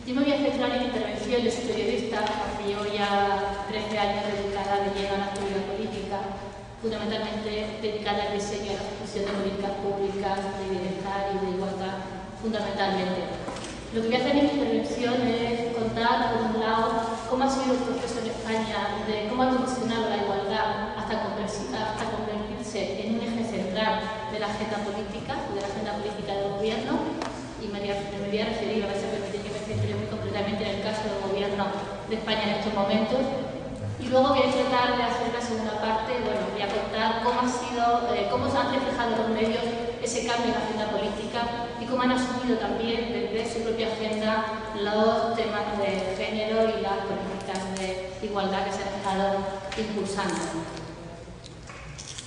Yo me voy a centrar en mi intervención, yo soy periodista, llevo ya 13 años dedicada de lleno a la actividad política, fundamentalmente dedicada al diseño y a la ejecución de políticas públicas de bienestar y de igualdad, fundamentalmente. Lo que voy a hacer en mi intervención es contar, por un lado, cómo ha sido el proceso en España, de cómo ha evolucionado la igualdad hasta convertirse en un eje central de la agenda política, del gobierno, y me voy a referir, a ver si me permite que me centre muy concretamente en el caso del gobierno de España en estos momentos. Y luego voy a tratar de hacer la segunda parte, bueno, voy a contar cómo se han reflejado los medios ese cambio en la agenda política y cómo han asumido también desde su propia agenda los temas de género y las políticas de igualdad que se han estado impulsando.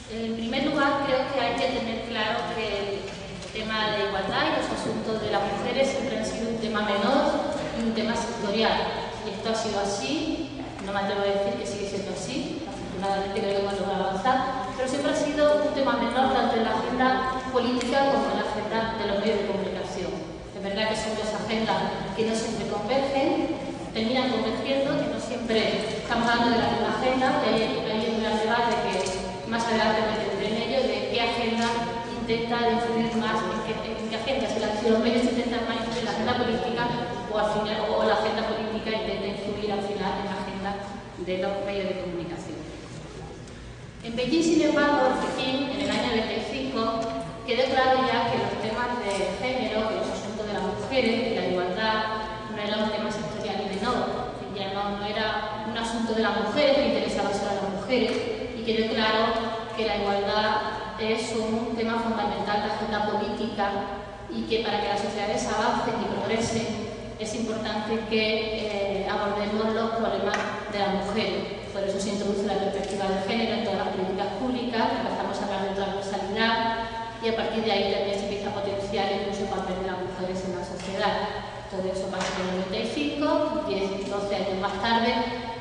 En primer lugar, creo que hay que tener claro que el tema de igualdad y los asuntos de las mujeres siempre han sido un tema menor y un tema sectorial. Y esto ha sido así, no me atrevo a decir que sigue siendo así, afortunadamente creo que hemos logrado avanzar, pero siempre ha sido un tema menor tanto en la agenda política como en la agenda de los medios de comunicación. Es verdad que son dos agendas que no siempre convergen, terminan convergiendo, que no siempre estamos hablando de la misma agenda, que hay un gran debate que más adelante me tendré en ello, de qué agenda intenta influir más, en qué agenda, si los medios intentan más influir en la agenda política o la agenda política intenta influir al final en la agenda de los medios de comunicación. En Beijing, sin embargo, en el año 95, quedó claro ya que los temas de género, que los asuntos de las mujeres, de la igualdad, no era un tema sectorial y menor, ya no era un asunto de las mujeres que interesaba solo a las mujeres, y quedó claro que la igualdad es un tema fundamental de la agenda política y que para que las sociedades avancen y progresen es importante que abordemos los problemas de las mujeres. Por eso se introduce la perspectiva de género en todas las políticas públicas, empezamos a hablar de transversalidad y a partir de ahí también se empieza a potenciar incluso el papel de las mujeres en la sociedad. Todo eso pasa en el 95, 10, 12 años más tarde.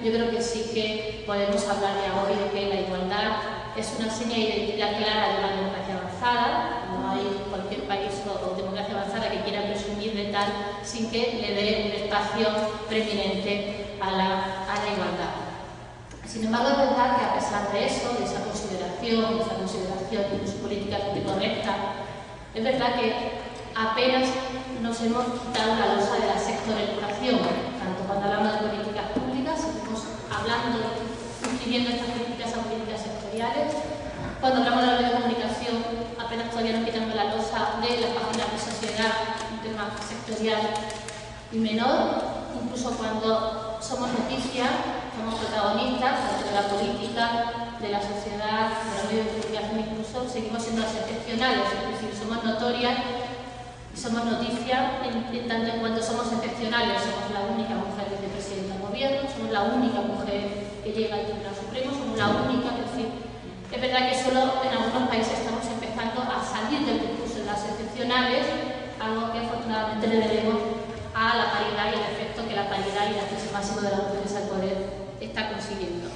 Yo creo que sí que podemos hablar ya hoy de que la igualdad es una seña de identidad clara de una democracia avanzada. No hay cualquier país o democracia avanzada que quiera presumir de tal sin que le dé un espacio preeminente a la igualdad. Sin embargo, es verdad que a pesar de eso, de esa consideración incluso políticamente correcta, es verdad que apenas nos hemos quitado la losa de la sectorialización, tanto cuando hablamos de políticas públicas, seguimos hablando, inscribiendo estas políticas a políticas sectoriales. Cuando hablamos de la de comunicación, apenas todavía nos quitamos la losa de las páginas de sociedad, un tema sectorial y menor. Incluso cuando somos noticias, somos protagonistas de la política, de la sociedad, de los medios de comunicación, incluso seguimos siendo excepcionales, es decir, somos notorias y somos noticias en tanto en cuanto somos excepcionales. Somos la única mujer vicepresidenta del gobierno, somos la única mujer que llega al Tribunal Supremo, somos la única, es decir, es verdad que solo en algunos países estamos empezando a salir del discurso de las excepcionales, algo que afortunadamente le debemos a la paridad y el efecto que la paridad y el acceso máximo de las mujeres al poder está consiguiendo.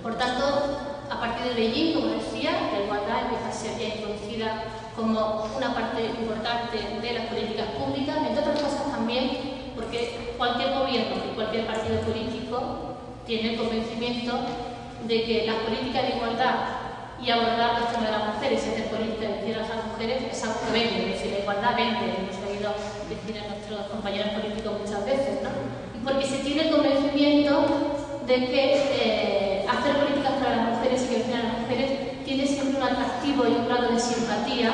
Por tanto, a partir de Beijing, como decía, la igualdad empieza a ser ya introducida como una parte importante de las políticas públicas, entre otras cosas también porque cualquier gobierno y cualquier partido político tiene el convencimiento de que las políticas de igualdad y abordar los temas de las mujeres y hacer políticas de a las mujeres es algo que vende, es decir, la igualdad vende, hemos oído decir a nuestros compañeros políticos muchas veces, ¿no? Y porque se tiene el convencimiento de que hacer políticas para las mujeres y que defender a las mujeres tiene siempre un atractivo y un grado de simpatía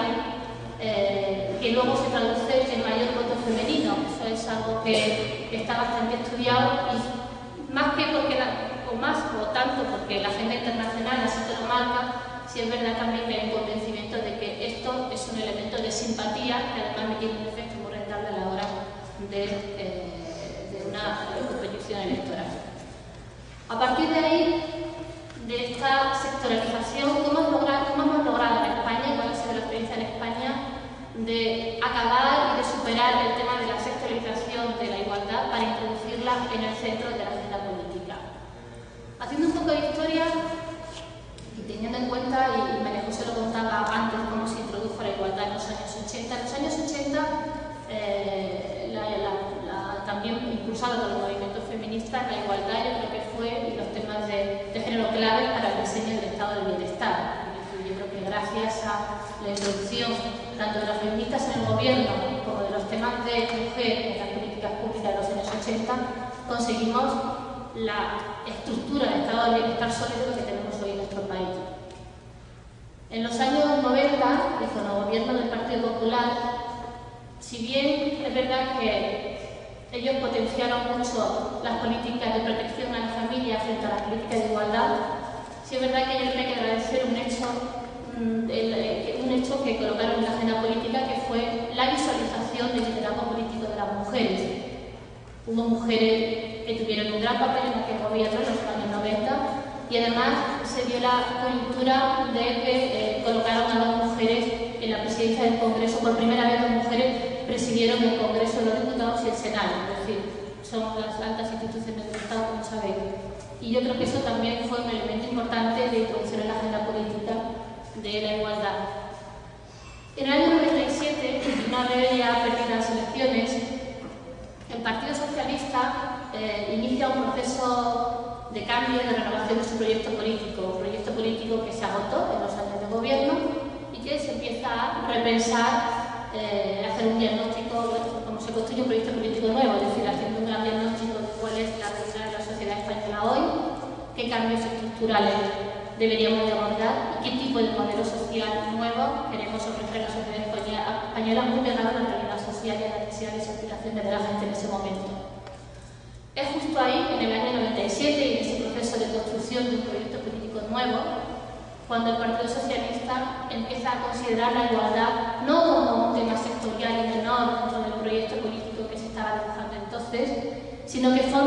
que luego se traduce en mayor voto femenino. Eso es algo que está bastante estudiado y más que porque tanto porque la agenda internacional así te lo marca, sí es verdad también que hay un convencimiento de que esto es un elemento de simpatía que además tiene un efecto muy rentable a la hora de una competición electoral. A partir de ahí, de esta sectorialización, ¿cómo hemos logrado en España, cuál ha sido la experiencia en España, de acabar y de superar el tema de la sectorialización de la igualdad para introducirla en el centro de la agenda política? Haciendo un poco de historia y teniendo en cuenta, y María José lo contaba antes, cómo se introdujo la igualdad en los años 80. En los años 80 la también impulsado por el movimiento feminista, la igualdad yo creo que fue los temas de género clave para el diseño del estado del bienestar. Yo creo que gracias a la introducción tanto de las feministas en el gobierno como de los temas de mujer en las políticas públicas de los años 80, conseguimos la estructura del estado del bienestar sólido que tenemos hoy en nuestro país. En los años 90, y con el gobierno del Partido Popular, si bien es verdad que ellos potenciaron mucho las políticas de protección a la familia frente a las políticas de igualdad, sí es verdad que yo creo que agradecer un hecho que colocaron en la agenda política, que fue la visualización del liderazgo político de las mujeres. Hubo mujeres que tuvieron un gran papel en aquel gobierno en los años 90 y además se dio la coyuntura de que colocaron a dos mujeres en la presidencia del Congreso. Por primera vez, dos mujeres presidieron el Congreso de los Diputados y el Senado, es decir, son las altas instituciones del Estado, como sabéis. Y yo creo que eso también fue un elemento importante de introducción en la agenda política de la igualdad. En el año 97, una vez ya perdidas las elecciones, el Partido Socialista inicia un proceso de cambio y de renovación de su proyecto político que se agotó en los años de gobierno y que se empieza a repensar, hacer un diagnóstico, bueno, cómo se construye un proyecto político nuevo, es decir, haciendo un gran diagnóstico de cuál es la realidad de la sociedad española hoy, qué cambios estructurales deberíamos de abordar y qué tipo de modelo social nuevo queremos ofrecer a la sociedad española, muy pegada a la realidad social y a las necesidades y aspiraciones de la gente en ese momento. Es justo ahí, en el año 97, y en ese proceso de construcción de un proyecto político nuevo, cuando el Partido Socialista empieza a considerar la igualdad no como un tema sectorial y menor dentro del proyecto político que se estaba dibujando entonces, sino que entra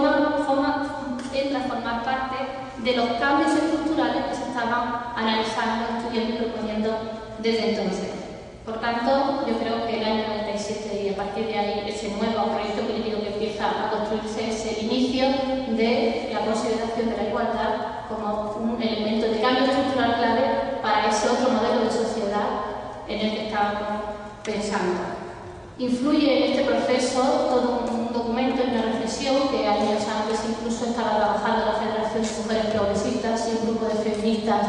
a formar parte de los cambios estructurales que se estaban analizando, estudiando y proponiendo desde entonces. Por tanto, yo creo que el año 97 y a partir de ahí ese nuevo proyecto político que empieza a construirse es el inicio de la consideración de la igualdad como un elemento de cambio estructural clave para ese otro modelo de sociedad en el que estábamos pensando. Influye en este proceso todo un documento y una reflexión que años antes incluso estaba trabajando la Federación de Mujeres Progresistas y un grupo de feministas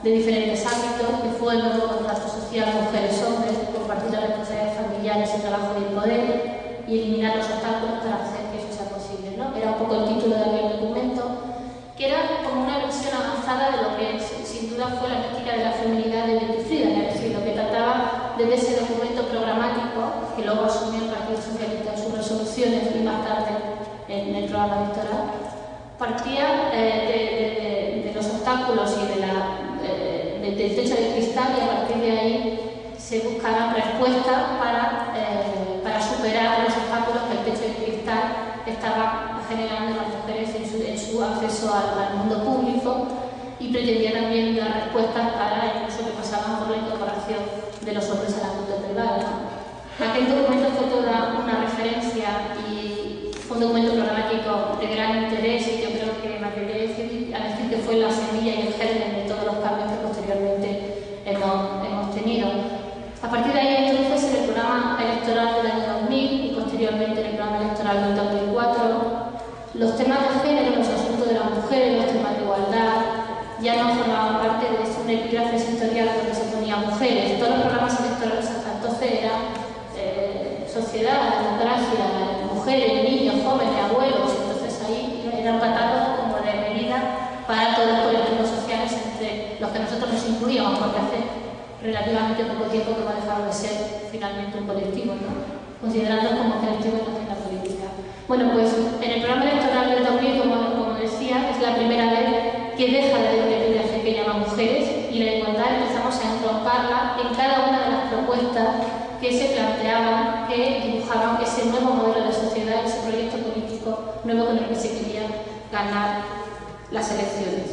de diferentes ámbitos, que fue el nuevo contrato social Mujeres-Hombres, compartir las responsabilidades familiares, el trabajo y el poder y eliminar los obstáculos para hacer que eso sea posible, ¿no? Era un poco el título de aquel documento, que era como una versión avanzada de lo que sin duda fue la mística de la feminidad de Betty Friedan, es decir, lo que trataba desde ese documento programático, que luego asumió el Partido Socialista en sus resoluciones y más tarde en el programa electoral, partía de los obstáculos y del techo de cristal, y a partir de ahí se buscaban respuestas para superar los obstáculos que el techo de cristal estaba generando en las mujeres en su acceso al mundo público, y pretendía también dar respuestas para incluso que pasaban por la incorporación de los hombres al ámbito privado. Aquel documento fue toda una referencia y fue un documento programático de gran interés, y yo creo que me atrevería a decir que fue la semilla y el germen de todos los cambios que posteriormente hemos tenido. A partir de ahí, entonces, en el programa electoral del año 2000 y posteriormente en el programa electoral del 2004, los temas de género, los asuntos de las mujeres, los temas de igualdad, ya no formaban parte de un epígrafe sectorial donde se ponía mujeres. Todos los programas electorales hasta entonces eran sociedad, democracia, mujeres, niños, jóvenes, abuelos. Entonces ahí era un catálogo como de medidas para todos los colectivos sociales, entre los que nosotros nos incluíamos, porque hace relativamente poco tiempo que va a dejar de ser finalmente un colectivo, ¿no? Considerándonos como colectivos en la agenda política. Bueno, pues en el programa electoral del 2000, como decía, es la primera vez que deja de haber un epígrafe que llama mujeres, y la igualdad empezamos a entroncarla en cada una de las propuestas que se planteaban, que dibujaban ese nuevo modelo de sociedad, ese proyecto político nuevo con el que se quería ganar las elecciones.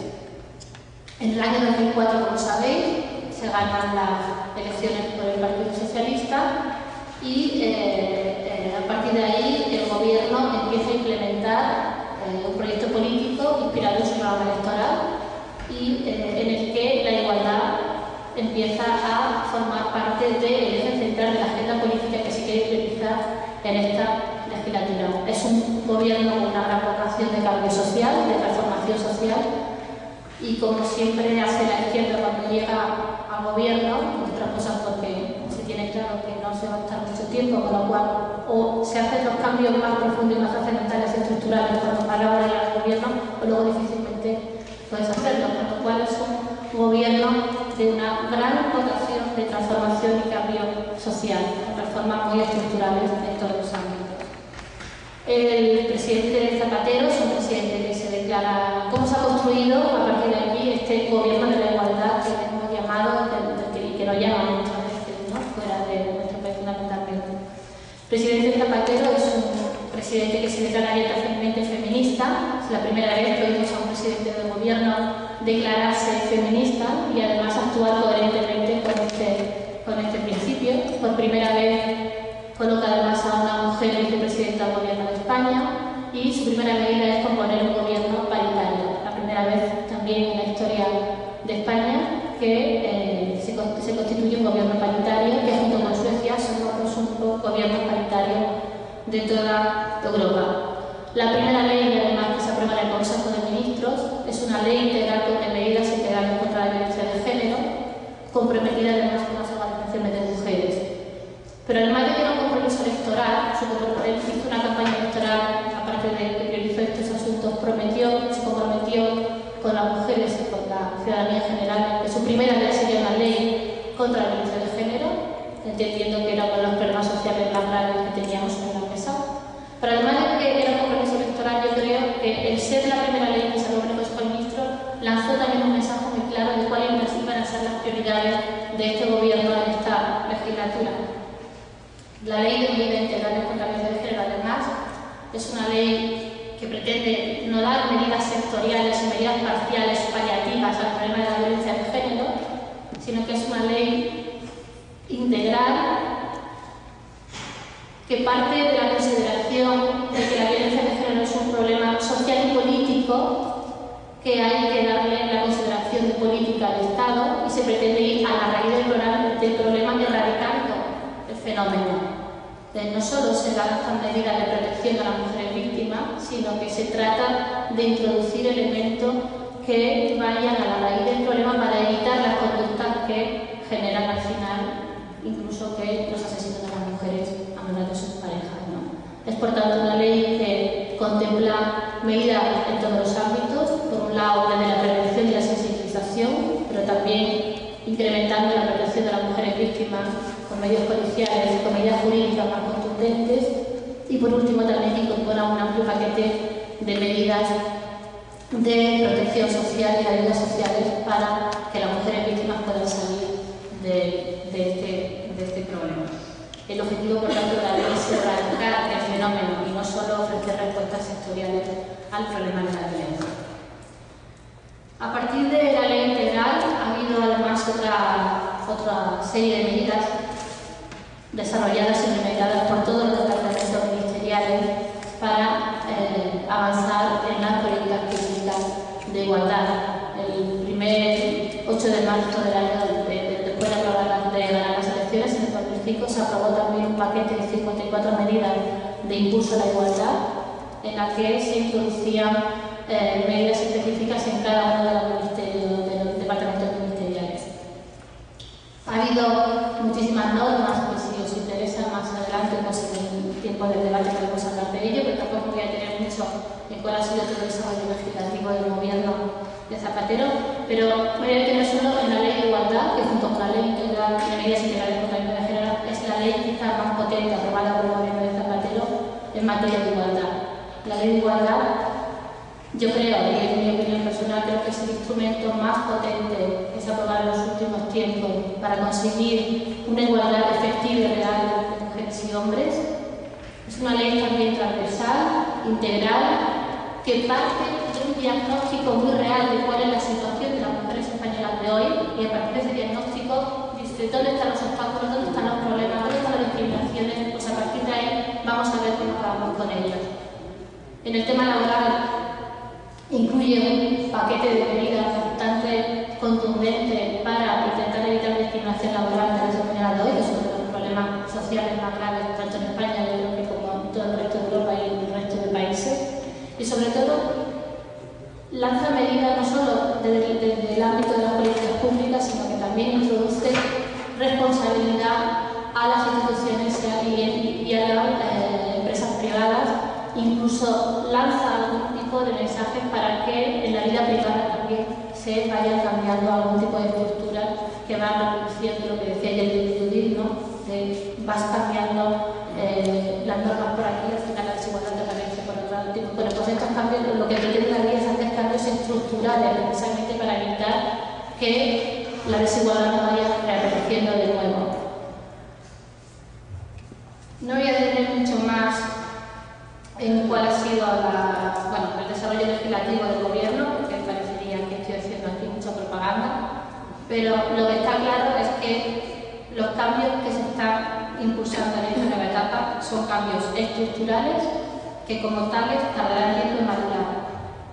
En el año 2004, como sabéis, se ganan las elecciones por el Partido Socialista y a partir de ahí el gobierno empieza a implementar un proyecto político inspirado en su programa electoral y en el que la igualdad empieza a formar parte del eje central de la agenda política que se quiere implementar en esta legislatura. Es un gobierno con una gran vocación de cambio social, de transformación social, y como siempre hace la izquierda cuando llega al gobierno, otras cosas porque se tiene claro que no se va a estar mucho tiempo, con lo cual o se hacen los cambios más profundos y más trascendentales y estructurales cuando a la hora de al gobierno, o luego difícilmente puedes hacerlo, con lo cual es un gobierno de una gran vocación de transformación y cambio social, con reformas muy estructurales en todos los ámbitos. El presidente Zapatero es un presidente que se declara. ¿Cómo se ha construido a partir de aquí este gobierno de la igualdad que hemos llamado y que nos llama muchas veces, ¿no?, fuera de nuestro país fundamentalmente? El presidente Zapatero es un presidente que se declara abiertamente feminista. Es la primera vez que oímos a un presidente del gobierno declararse feminista y además actuar coherentemente con este principio. Por primera vez coloca además a una mujer vicepresidenta del Gobierno de España y su primera medida es componer un gobierno paritario. La primera vez también en la historia de España que se constituye un gobierno paritario que junto con Suecia son los únicos gobiernos paritarios de toda Europa. La primera ley, además, que se aprueba en el Consejo de Ministros es una ley integral de medidas integrales contra la violencia de género, comprometida además con las organizaciones de mujeres. Pero además de que era un compromiso electoral, él hizo una campaña electoral, aparte de que priorizó estos asuntos, se comprometió con las mujeres y con la ciudadanía en general, que su primera ley sería una ley contra la violencia de género, entendiendo que era uno de los problemas sociales más graves que teníamos en la mesa. Pero además de que era un compromiso electoral, yo creo que el ser la primera ley que se aprobó en el Consejo de Ministros lanzó también un mensaje muy claro de cuáles iban a ser las prioridades de este gobierno en esta legislatura. La ley de medidas integrales contra la violencia de género, además, es una ley que pretende no dar medidas sectoriales o medidas parciales o paliativas al problema de la violencia de género, sino que es una ley integral que parte de la consideración de que la violencia de género es un problema social y político que hay que darle la consideración de política al Estado y se pretende ir a la raíz del problema erradicando el fenómeno. No solo se lanzan medidas de protección a las mujeres víctimas, sino que se trata de introducir elementos que vayan a la raíz del problema para evitar las conductas que generan al final incluso que los asesinos de las mujeres a manos de sus parejas, ¿no? Es por tanto una ley que contempla medidas en todos los ámbitos, por un lado desde la prevención y la sensibilización, pero también incrementando la protección de las mujeres víctimas con medios policiales, con medidas jurídicas más contundentes y por último también incorpora un amplio paquete de medidas de protección social y de ayudas sociales para que las mujeres víctimas puedan salir de este problema. El objetivo, por tanto, de la ley es erradicar el fenómeno y no solo ofrecer respuestas sectoriales al problema de la violencia. A partir de la ley integral ha habido además otra serie de medidas desarrolladas y remediadas por todos los departamentos ministeriales para avanzar en las políticas públicas de igualdad. El primer 8 de marzo del año después de ganar las elecciones, en el 2005, se aprobó también un paquete de 54 medidas de impulso a la igualdad, en la que se introducían medidas específicas en cada uno de los departamentos ministeriales. Ha habido muchísimas normas que si os interesa más adelante, pues en el tiempo del debate podemos hablar de ello, pero tampoco voy a tener mucho en cuál ha sido todo el desarrollo legislativo del gobierno de Zapatero, pero voy a tener solo en la ley de igualdad, que junto con la ley integral de medidas integrales contra la violencia de género es la ley quizá más potente aprobada por el gobierno de Zapatero en materia de igualdad. La ley de igualdad, yo creo, y en mi opinión personal, creo que es el instrumento más potente que se ha aprobado en los últimos tiempos para conseguir una igualdad efectiva y real de mujeres y hombres. Es una ley también transversal, integral, que parte de un diagnóstico muy real de cuál es la situación de las mujeres españolas de hoy y a partir de ese diagnóstico dice dónde están los obstáculos, dónde están los problemas, dónde están las discriminaciones, pues a partir de ahí vamos a ver cómo acabamos con ellos. En el tema laboral incluye un paquete de medidas bastante contundente para intentar evitar la discriminación laboral de las españolas de hoy, que es uno de los problemas sociales más graves tanto en España, yo creo que como en todo el resto de Europa y en el resto de países. y sobre todo lanza medidas no solo desde el ámbito de las políticas públicas, sino que también introduce responsabilidad a las instituciones y a las empresas privadas, incluso lanza algún tipo de mensajes para que en la vida privada también se vayan cambiando algún tipo de estructuras que van reduciendo lo que decía ayer de Judith, ¿no? Vas cambiando las normas por aquí, al final la desigualdad te aparece por otro lado. Bueno, pues estos cambios lo que pretenden aquí es hacer cambios estructurales precisamente para evitar que la desigualdad no vaya reapareciendo de nuevo. No voy a detener mucho más en cuál ha sido el desarrollo legislativo del gobierno, porque parecería que estoy haciendo aquí mucha propaganda, pero lo que está claro es que los cambios que se están impulsando en esta nueva etapa son cambios estructurales que como tales tardarán tiempo en madurar.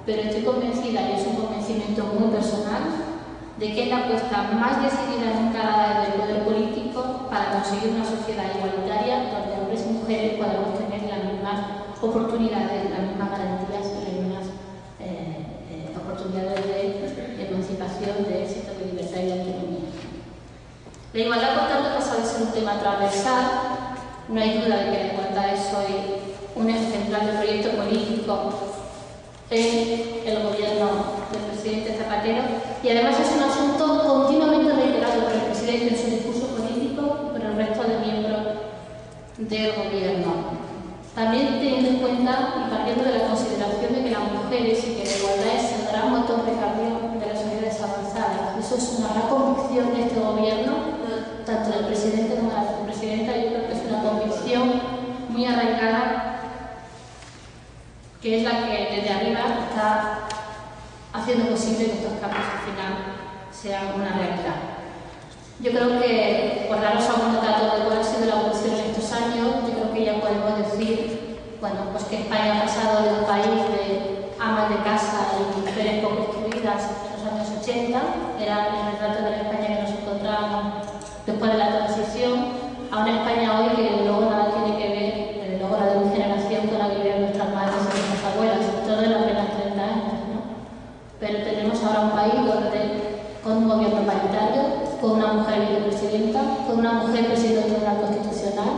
Pero estoy convencida, y es un convencimiento muy personal, de que es la apuesta más decidida nunca dada desde el poder político para conseguir una sociedad igualitaria donde hombres y mujeres podamos tener las mismas oportunidades, las mismas garantías y las mismas oportunidades de emancipación, de éxito, de libertad y de autonomía. La igualdad, por tanto, pasa de ser un tema transversal. No hay duda de que la igualdad es hoy un eje central del proyecto político en el gobierno del presidente Zapatero, y además es un asunto continuamente reiterado por el presidente en su discurso político y por el resto de miembros del gobierno. También teniendo en cuenta y partiendo de la consideración de que las mujeres y que la igualdad es el gran motor de cambio de las sociedades avanzadas. Eso es una gran convicción de este gobierno, tanto del presidente como de la vicepresidenta. Yo creo que es una convicción muy arraigada, que es la que desde arriba está haciendo posible que estos cambios al final sean una realidad. Yo creo que, por daros algunos datos de cuál ha sido la evolución en estos años, yo creo que ya podemos decir, bueno, pues que España ha pasado de un país de amas de casa y mujeres poco instruidas en los años 80, era el retrato de la España que nos encontrábamos después de la transición, a una España hoy que luego nada tiene que ver, luego la de mi generación, con la que vivían nuestras madres y nuestras abuelas, todo en apenas 30 años, ¿no? Pero tenemos ahora un país con un gobierno paritario, con una mujer vicepresidenta, con una mujer presidenta del Tribunal Constitucional,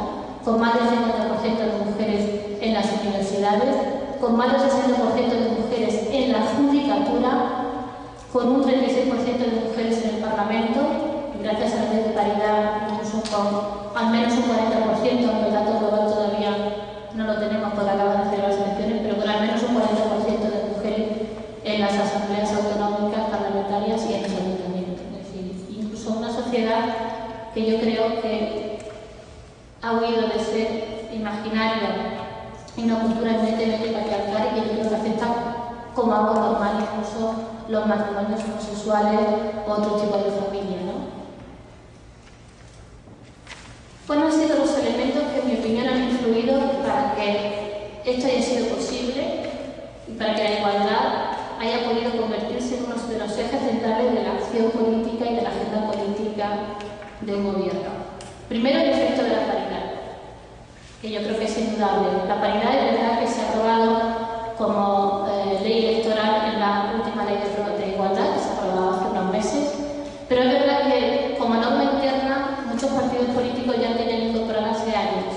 con más del 50% de mujeres en las universidades, con más del 60% de mujeres en la judicatura, con un 36% de mujeres en el Parlamento, y gracias a la ley de paridad, incluso con al menos un 40%, aunque el dato global todavía no lo tenemos porque acaban de hacer las elecciones, pero con al menos un 40% de mujeres en las asambleas autonómicas, parlamentarias y en los ayuntamientos. Es decir, incluso una sociedad que yo creo que ha huido de ser imaginario y una cultura evidentemente patriarcal, y que yo creo que acepta como algo normal incluso los matrimonios homosexuales o otro tipo de familia, ¿no? ¿Cuáles han sido los elementos que, en mi opinión, han influido para que esto haya sido posible y para que la igualdad haya podido convertirse en uno de los ejes centrales de la acción política y de la agenda política de un gobierno? Primero, el efecto de la paridad, que yo creo que es indudable. La paridad es verdad que se ha aprobado como ley electoral en la última ley de igualdad, que se ha aprobado hace unos meses, pero es verdad que como norma interna muchos partidos políticos ya tienen incorporada hace años,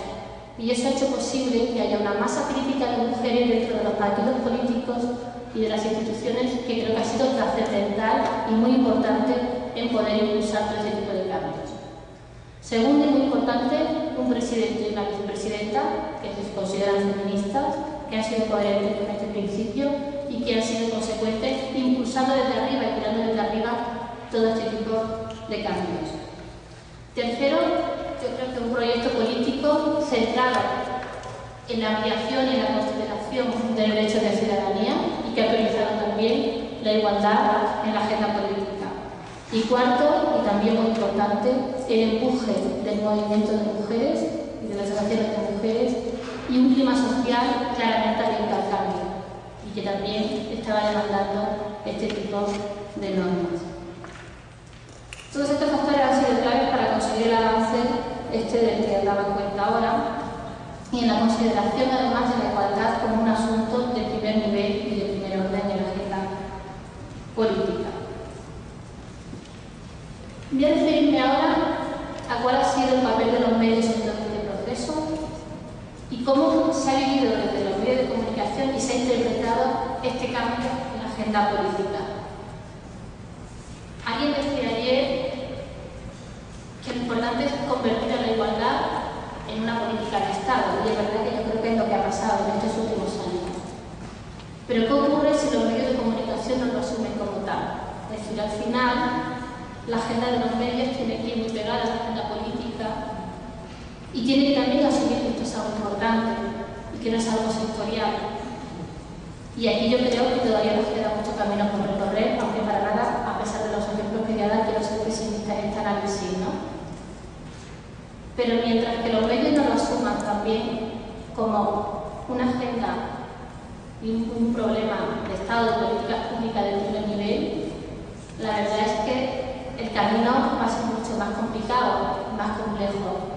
y eso ha hecho posible que haya una masa crítica de mujeres dentro de los partidos políticos y de las instituciones, que creo que ha sido trascendental y muy importante en poder impulsar todo ese tipo de cambios. Segundo, y muy importante, un presidente y una vicepresidenta que se consideran feministas, que han sido coherentes con este principio y que han sido consecuentes, impulsando desde arriba y tirando desde arriba todo este tipo de cambios. Tercero, yo creo que un proyecto político centrado en la ampliación y en la consideración de derechos de ciudadanía, y que ha priorizado también la igualdad en la agenda política. Y cuarto, y también muy importante, el empuje del movimiento de mujeres y de las asociaciones de mujeres, y un clima social claramente abierto al cambio, y que también estaba demandando este tipo de normas. Todos estos factores han sido claves para conseguir el avance del que daba cuenta ahora, y en la consideración además de la igualdad como un asunto de primer nivel agenda política. Alguien decía ayer que lo importante es convertir a la igualdad en una política de Estado, y es verdad que yo creo que es lo que ha pasado en estos últimos años. Pero ¿qué ocurre si los medios de comunicación no lo asumen como tal? Es decir, al final, la agenda de los medios tiene que ir muy pegada a la agenda política y tiene que también asumir que esto es algo importante y que no es algo sectorial. Y aquí yo creo que todavía nos queda mucho camino por recorrer, aunque para nada, a pesar de los ejemplos que voy a dar, quiero ser pesimista en este análisis, ¿no? Pero mientras que los medios no lo asuman también como una agenda y un problema de Estado, de políticas públicas de primer nivel, la verdad es que el camino va a ser mucho más complicado, más complejo.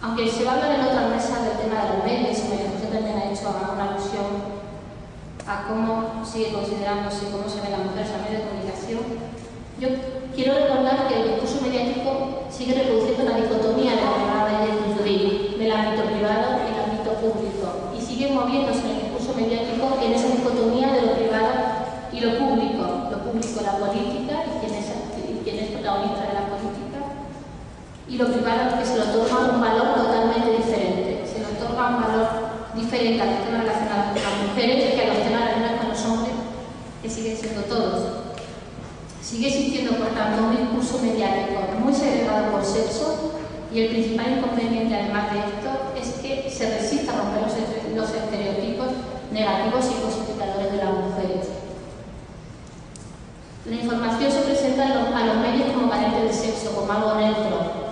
Aunque se va a hablar en otras mesas del tema de los medios, y María José también ha hecho una alusión a cómo sigue considerándose, cómo se ven las mujeres en medios de comunicación, yo quiero recordar que el discurso mediático sigue reproduciendo la dicotomía de la llamada de Judith, del ámbito privado y el ámbito público, y sigue moviéndose en el discurso mediático en esa dicotomía de lo privado y lo público, la política y quién es protagonista de la política, y lo privado que se le otorga un valor totalmente diferente, se le otorga un valor diferente a los temas relacionados con las mujeres que a los temas relacionados con los hombres, que siguen siendo todos. Sigue existiendo, por tanto, un discurso mediático muy segregado por sexo, y el principal inconveniente, además de esto, es que se resiste a romper los estereotipos negativos y cosificadores de las mujeres. La información se presenta a los medios como carente de sexo, como algo neutro.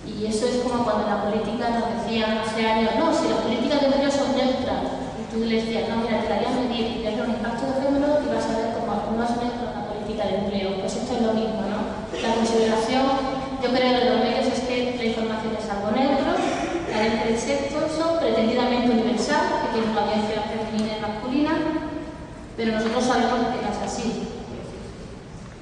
Y eso es como cuando en la política nos decían hace años, no, si las políticas de género son neutras. Y tú le decías, no, mira, te la voy a medir, te haces un impacto de género y vas a ver cómo no es neutra una política de empleo. Pues esto es lo mismo, ¿no? La consideración, yo creo, de los medios es que la información es algo neutro, carente de sexo, pretendidamente universal, que tiene una audiencia femenina y masculina, pero nosotros sabemos que no es así.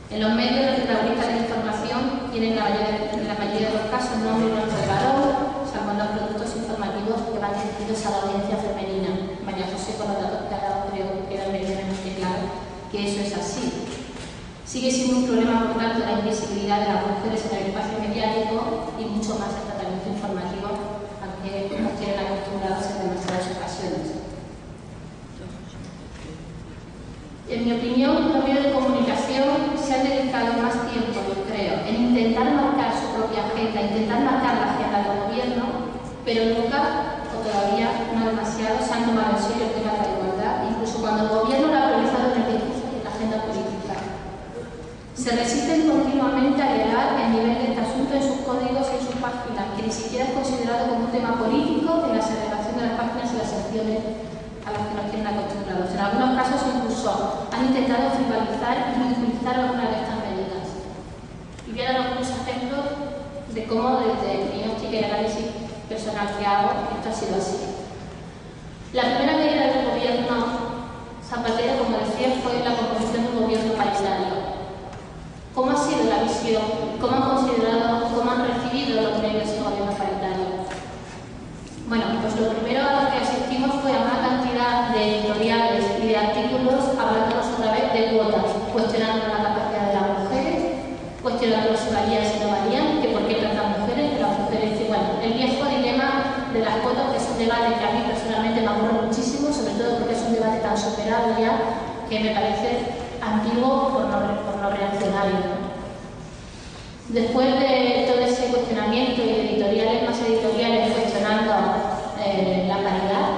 En los medios, los protagonistas de la información tienen en la mayoría de los casos nombre y nombre de varón, salvo en los productos informativos que van dirigidos a la audiencia femenina. María José, con los datos que ha dado, creo que queda meridianamente claro que eso es así. Sigue siendo un problema, por tanto, la invisibilidad de las mujeres en el espacio mediático y mucho más el tratamiento informativo al que nos tienen acostumbrados en demasiadas ocasiones. En mi opinión, los medios de comunicación se han dedicado más tiempo, yo creo, en intentar marcar su propia agenda, intentar marcar la agenda del gobierno, pero nunca, o todavía no demasiado, se han tomado en serio el tema de la igualdad, incluso cuando el gobierno lo ha priorizado en el discurso y en la agenda política. Se resisten continuamente a elevar el nivel de este asunto en sus códigos y en sus páginas, que ni siquiera es considerado como un tema político en la segregación de las páginas y las secciones a las que nos tienen acostumbrados. En algunos casos incluso han intentado frivolizar y ridiculizar algunas de estas medidas. Y voy a dar algunos ejemplos de cómo desde mi óptica y análisis personal que hago, esto ha sido así. La primera medida del gobierno Zapatero, como decía, fue la composición de un gobierno paritario. ¿Cómo ha sido la visión? ¿Cómo han considerado, cómo han recibido los medios el gobierno paritario? Bueno, pues lo primero a lo que asistimos fue a una cantidad de editoriales y de artículos hablándonos otra vez de cuotas, cuestionando la capacidad de las mujeres, cuestionando si valían, si no valían, que por qué tantas mujeres, que las mujeres, y bueno, el viejo dilema de las cuotas, que es un debate que a mí personalmente me aburre muchísimo, sobre todo porque es un debate tan superado ya, que me parece antiguo por no reaccionario. Después de todo ese cuestionamiento y editoriales más editoriales cuestionando la paridad,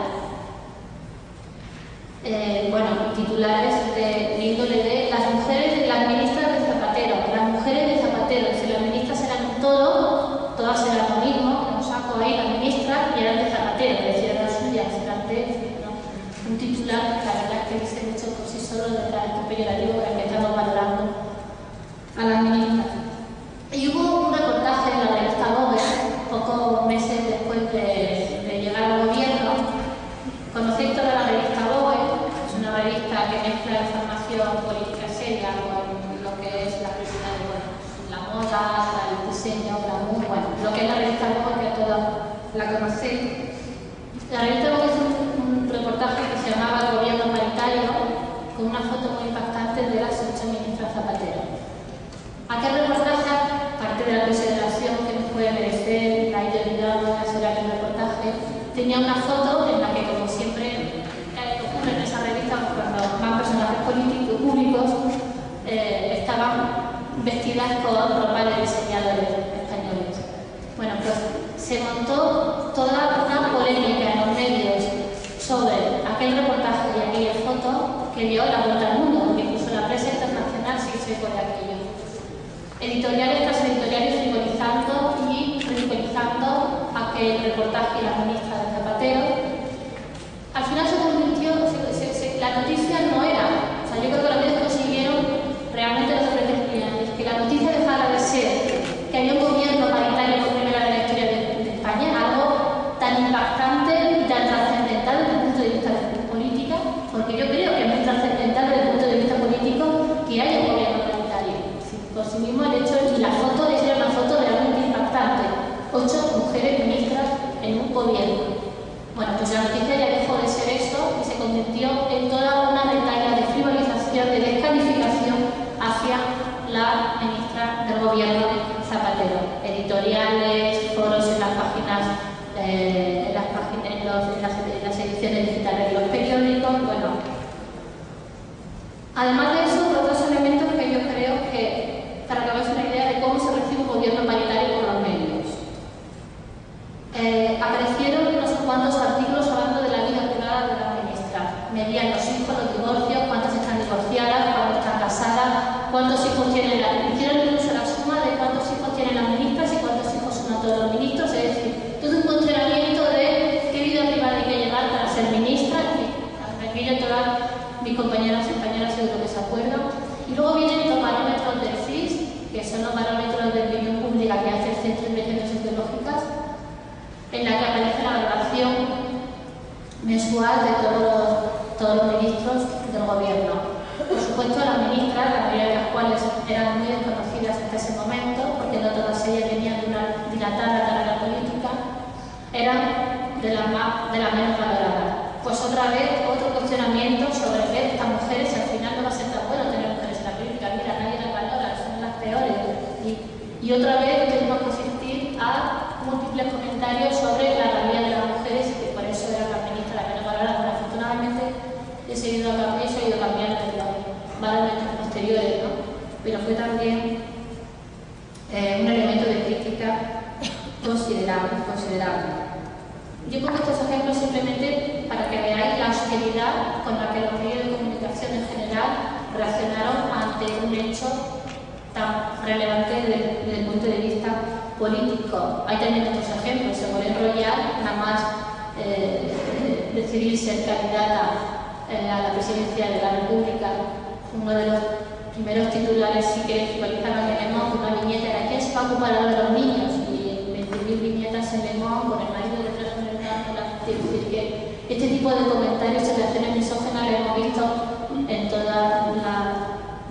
bueno, titulares de índole de las mujeres, las ministras de Zapatero, las mujeres de Zapatero, si las ministras eran todo, todas eran lo mismo, un saco ahí las ministras y eran de Zapatero, es decir, eran suyas, eran de, ¿no? Un titular que la verdad que dice mucho por sí solo del carácter peyorativo para que estamos valorando a las ministras. Y hubo un reportaje en la revista Vogue, pocos meses después de llegar al gobierno. Conocéis toda la revista Vogue, es una revista que mezcla información política seria con lo que es la revista de la moda, el diseño, bueno, lo que es la revista Vogue, que todos la conocéis. La revista Vogue es un reportaje que se llamaba El gobierno paritario, tenía una foto en la que, como siempre ocurre en esa revista, cuando van personajes políticos públicos, estaban vestidas con ropa de diseñadores españoles. Bueno, pues se montó toda una polémica en los medios sobre aquel reportaje y aquella foto que dio la vuelta al mundo, porque incluso la prensa internacional se hizo eco de aquello. Editoriales tras editoriales frivolizando y ridiculizando aquel reportaje y la ministra de Zapatero. Al final se convirtió, la noticia no era, o sea, yo creo que los medios consiguieron realmente lo que pretendían, es que la noticia dejara de ser que había un gobierno paritario por primera vez en la historia de España, algo tan impactante y tan trascendental desde el punto de vista de la política, porque yo creo que es muy trascendental desde el punto de vista político que haya un gobierno paritario. Por sí mismo el hecho, y la foto es una foto realmente impactante, 8 mujeres ministras en un gobierno. Bueno, pues la noticia ya dejó de ser eso y se convirtió en toda una retahíla de frivolización, de descalificación hacia la ministra del gobierno Zapatero. Editoriales, foros en las páginas, en las ediciones digitales de los periódicos, bueno. Además de eso, otros elementos que yo creo que, para que hagáis una idea de cómo se recibe un gobierno paritario por los medios. Aparecieron no sé cuántos artículos hablando de la vida privada de la ministra. Medían los hijos, los divorcios, cuántas están divorciadas, cuántas están casadas, cuántos hijos tienen hicieron incluso la suma de cuántos hijos tienen las ministras y cuántos hijos son todos los ministros, es decir, todo un cuestionamiento de qué vida privada hay que llevar para ser ministra, en aquello todas mis compañeras y compañeras seguro que se acuerdan. Y luego vienen los barómetros del CIS, que son los barómetros de opinión pública que hace el Centro de Investigaciones Sociológicas, en la que aparece la valoración mensual de todos los ministros del gobierno. Por supuesto, las ministras, la mayoría de las cuales eran muy desconocidas hasta ese momento, porque no todas ellas venían de una dilatada carrera política, eran de las menos valoradas. Pues otra vez, otro cuestionamiento sobre ver estas mujeres, y al final no va a ser tan bueno tener mujeres en la política. Mira, nadie las valora, son las peores. Y otra vez tenemos que asistir a múltiples comentarios sobre la realidad de las mujeres y que por eso eran las ministras las menos valoradas. Pero afortunadamente eso ha ido cambiando en los barómetros posteriores, ¿no? Pero fue también un elemento de crítica considerable. Yo pongo estos ejemplos simplemente para que veáis la hostilidad con la que los medios de comunicación en general reaccionaron ante un hecho tan relevante desde el punto de vista político. Hay también otros ejemplos. Ségolène Royal, nada más decidir ser candidata a la presidencia de la República, uno de los primeros titulares sí que focalizaron en Le Monde, una viñeta era ¿quién se va a ocupar ahora de los niños? Y 20.000 viñetas en Le Monde con el marido detrás con el carro. Es decir, que este tipo de comentarios y reacciones misógenas lo hemos visto en todas las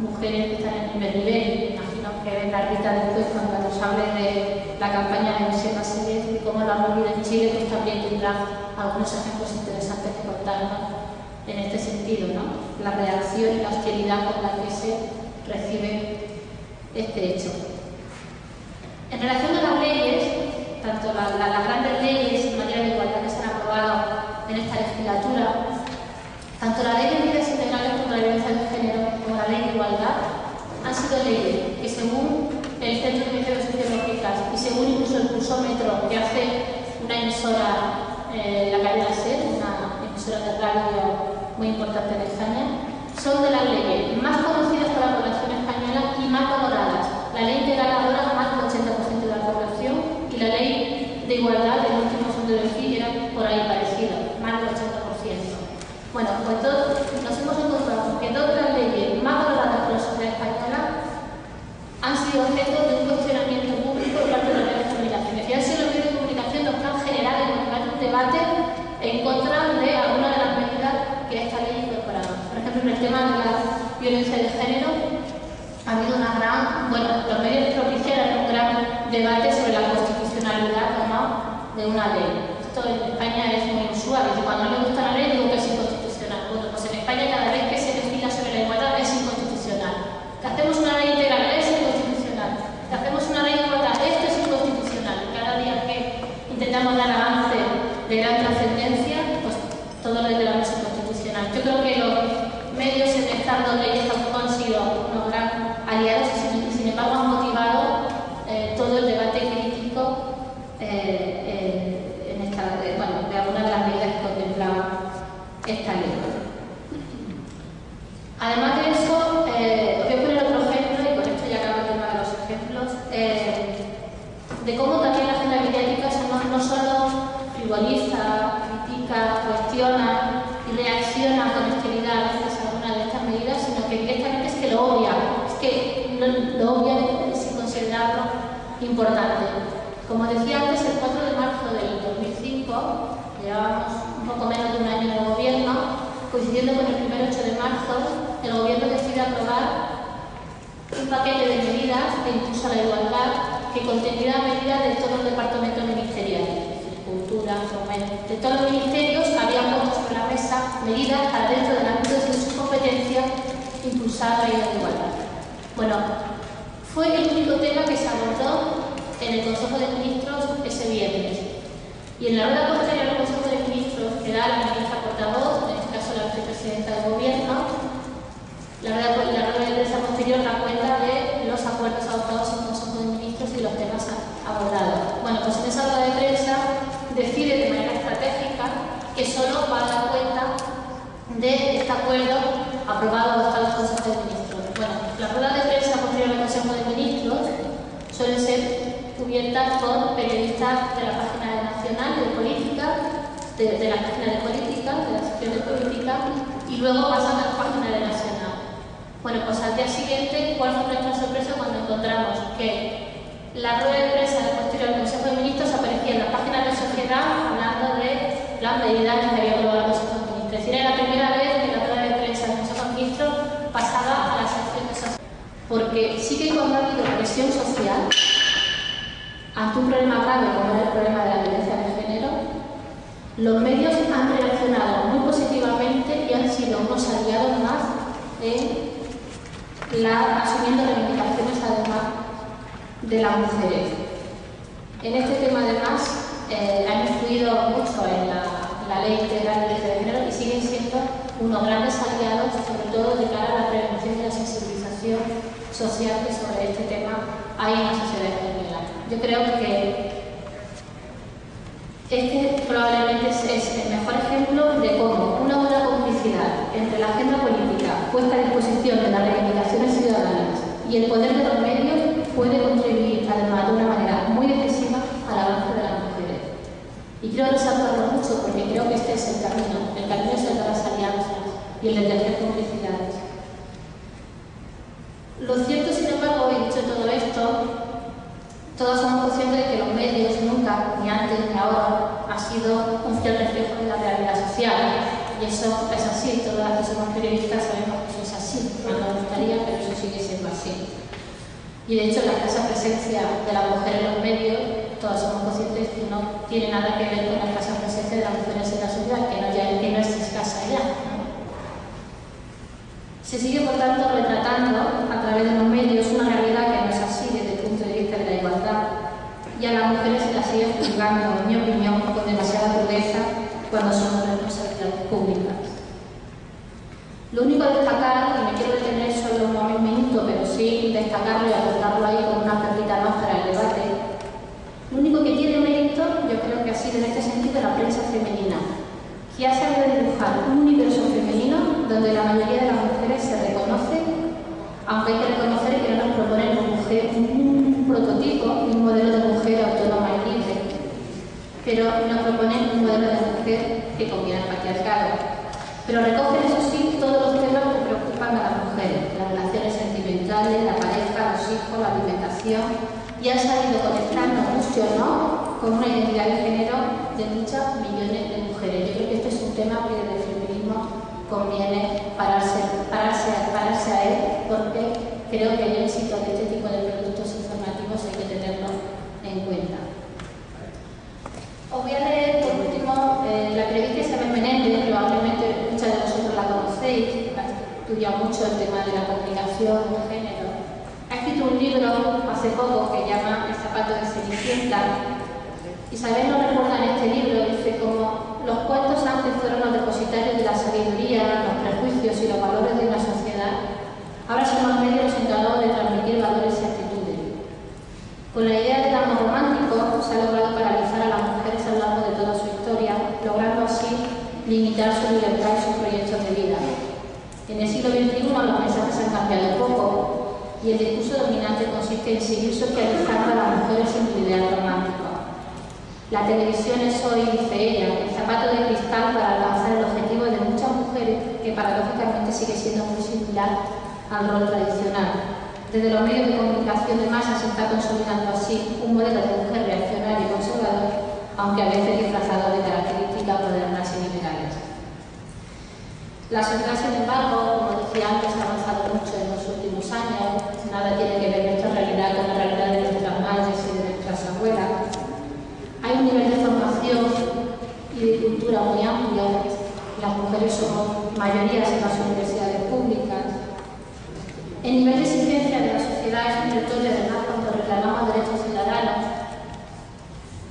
mujeres que están en primer nivel. Imagino que venga Rita después cuando nos hable de la campaña de Michelle Bachelet y cómo lo han vivido en Chile, pues también tendrá algunos ejemplos interesantes que contarnos en este sentido, ¿no? La reacción y la hostilidad con la que se recibe este hecho. En relación a las leyes, tanto las grandes leyes en materia de igualdad que se han aprobado en esta legislatura, tanto la ley de medidas integrales contra la violencia de género como la ley de igualdad han sido leyes que, según el Centro de Investigaciones Sociológicas y según incluso el pulsómetro que hace una emisora, la cadena SER, una emisora de radio muy importante en España, son de las leyes más conocidas por la población española y más valoradas. La ley integral ahora más del 80% de la población y la ley de igualdad del último sondeo del CIE era por ahí parecido, más del 80%. Bueno, pues nos hemos encontrado que dos de las leyes más valoradas por la sociedad española han sido objeto de un cuestionamiento público por parte de los medios de comunicación. Es decir, han sido los medios de comunicación los que han generado y motivado un debate en contra de alguna de las medidas que esta ley incorporaba. Por ejemplo, en el tema de la violencia de género ha habido una gran, los medios propiciaron un gran debate sobre la constitucionalidad o no de una ley. Esto en España es muy usual, y cuando no me gusta la ley digo que es inconstitucional. Bueno, pues en España cada vez que se legisla sobre la igualdad es inconstitucional. Que hacemos una ley integral es inconstitucional. Que hacemos una ley de igualdad, esto es inconstitucional. Cada día que intentamos dar avance de gran trascendencia esta ley. Además de eso, os voy a poner otro ejemplo, y con esto ya acabo el tema de los ejemplos, de cómo también la agenda mediática no solo frivoliza, critica, cuestiona y reacciona con hostilidad a veces a algunas de estas medidas, sino que directamente es que lo obvia, lo obvia sin considerarlo importante. Como decía antes, el 4 de marzo del 2005, llevábamos un poco menos de un año de gobierno, coincidiendo con el primer 8 de marzo, el gobierno decide aprobar un paquete de medidas de impulso a la igualdad que contenía medidas de todos los departamentos ministeriales, cultura, fomento, de todos los ministerios habían puesto sobre la mesa medidas para dentro del ámbito de sus competencias impulsar la igualdad. Bueno, fue el único tema que se abordó en el Consejo de Ministros ese viernes. Y en la rueda posterior al Consejo de Ministros, que da la ministra portavoz, en este caso la vicepresidenta del Gobierno, la rueda de prensa posterior da cuenta de los acuerdos adoptados en el Consejo de Ministros y los temas abordados. Bueno, pues en esa rueda de prensa decide de manera estratégica que solo va a dar cuenta de este acuerdo aprobado por el Consejo de Ministros. Bueno, la rueda de prensa posterior al Consejo de Ministros suelen ser cubiertas por periodistas de la página nacional de política, de la página de política, de la sección de política, y luego pasan a la página de nacional. Bueno, pues al día siguiente, ¿cuál fue nuestra sorpresa cuando encontramos que la rueda de prensa posterior al Consejo de Ministros aparecía en la página de Sociedad hablando de las medidas que había aprobado el Consejo de Ministros? Es decir, era la primera vez que la rueda de prensa del Consejo de Ministros pasaba a la sección de Sociedad. Porque sí que cuando ha habido presión social ante un problema grave como es el problema de la violencia de género, los medios han reaccionado muy positivamente y han sido unos aliados más en asumiendo reivindicaciones además de las mujeres. En este tema además han influido mucho en la ley integral de violencia de género y siguen siendo unos grandes aliados, sobre todo de cara a la prevención y la sensibilización social que sobre este tema hay en la sociedad española. Yo creo que este probablemente es el mejor ejemplo de cómo una buena complicidad entre la agenda política puesta a disposición de las reivindicaciones ciudadanas y el poder de los medios puede contribuir además de una manera muy decisiva al avance de las mujeres. Y quiero resaltarlo mucho porque creo que este es el camino es el de las alianzas y el de tejer complicidades. Lo cierto, sin embargo, y dicho todo esto, todos somos conscientes de que los medios nunca, ni antes ni ahora, ha sido un fiel reflejo de la realidad social. Y eso es así, todas las que somos periodistas sabemos que eso es así. No nos gustaría, pero eso sigue siendo así. Y de hecho, la escasa presencia de la mujer en los medios, todos somos conscientes que no tiene nada que ver con la escasa presencia de las mujeres en la sociedad, que no es escasa ya, ¿no? Se sigue, por tanto, retratando a través de los medios una realidad que no es así desde el punto de vista de la igualdad, y a las mujeres se las sigue juzgando, en mi opinión, con demasiada crudeza cuando son responsabilidades públicas. Lo único a destacar, y me quiero detener solo un minuto, pero sí destacarlo y aportarlo ahí con una perlita más para el debate, lo único que tiene mérito, yo creo que ha sido en este sentido la prensa femenina, que ha sabido dibujar un universo femenino donde la mayoría de las mujeres se reconocen, aunque hay que reconocer que no nos proponen un prototipo y un modelo de mujer autónoma y libre, pero nos proponen un modelo de mujer que combina el patriarcado. Pero recogen, eso sí, todos los temas que preocupan a las mujeres, las relaciones sentimentales, la pareja, los hijos, la alimentación, y han sabido conectarnos, guste o no, con una identidad de género de muchas millones de mujeres. Yo creo que este es un tema que desde el feminismo conviene pararse a él, porque creo que el éxito de este tipo de productos informativos hay que tenerlo en cuenta. Os voy a leer por último la periodista Isabel Menéndez, probablemente muchas de vosotros la conocéis, ha estudiado mucho el tema de la comunicación de género. Ha escrito un libro hace poco que llama El zapato de Cenicienta. Isabel nos recuerda en este libro, dice, como los cuentos antes fueron los depositarios de la sabiduría, los prejuicios y los valores de una sociedad, ahora son los medios encargados de transmitir valores y actitudes. Con la idea del amor romántico se ha logrado paralizar a las mujeres a lo largo de toda su historia, logrando así limitar su libertad y sus proyectos de vida. En el siglo XXI los mensajes han cambiado poco y el discurso dominante consiste en seguir socializando a las mujeres sin su ideal romántico. La televisión es hoy, dice ella, el zapato de cristal para alcanzar el objetivo de muchas mujeres que paradójicamente sigue siendo muy similar al rol tradicional. Desde los medios de comunicación de masa se está consolidando así un modelo de mujer reaccionario y conservador, aunque a veces disfrazado de características modernas y liberales. La sociedad, sin embargo, como decía antes, ha avanzado mucho en los últimos años. Nada tiene que ver nuestra realidad con la realidad de nuestras madres y de nuestras abuelas. Hay un nivel de formación y de cultura muy amplio. Las mujeres somos mayorías en las universidades públicas. El nivel de exigencia de la sociedad es un territorio además cuando reclamamos derechos ciudadanos.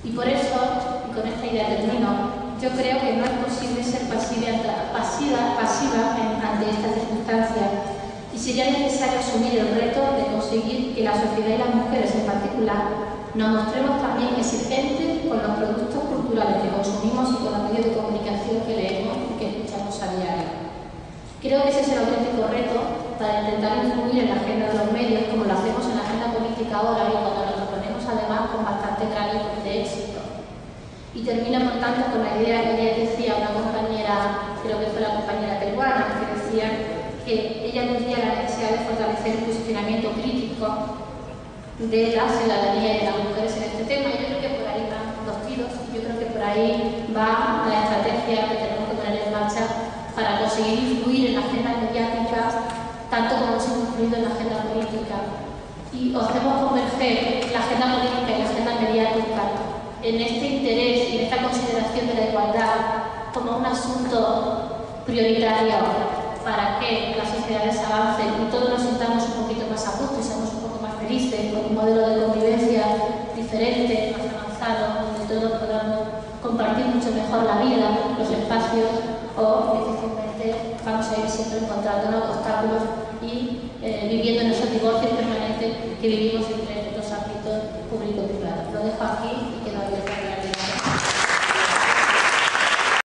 Y por eso, y con esta idea termino, yo creo que no es posible ser pasiva ante estas circunstancias y sería necesario asumir el reto de conseguir que la sociedad y las mujeres en particular nos mostremos también exigentes con los productos culturales que consumimos y con los medios de comunicación que leemos y que escuchamos a diario. Creo que ese es el auténtico reto para intentar influir en la agenda de los medios como lo hacemos en la agenda política ahora y cuando nos proponemos además con bastante trámite de éxito. Y termino, por tanto, con la idea que ella decía, una compañera, creo que fue la compañera peruana, que decía que ella veía la necesidad de fortalecer el posicionamiento crítico de la ciudadanía y de las mujeres en este tema. Y yo creo que por ahí van los tiros, y yo creo que por ahí va la estrategia que tenemos que poner en marcha para conseguir influir en la agenda mediática, tanto como hemos influido en la agenda política. Y hacemos converger la agenda política y la agenda mediática en este interés y en esta consideración de la igualdad como un asunto prioritario para que las sociedades avancen y todos nos sintamos un poquito más a gusto y seamos un poco más felices, con un modelo de convivencia diferente, más avanzado, donde todos podamos compartir mucho mejor la vida, los espacios, o difícilmente vamos a ir siempre encontrando obstáculos y viviendo en esos divorcios permanentes que vivimos entre los ámbitos público y privado. Lo dejo aquí y quedo abierto.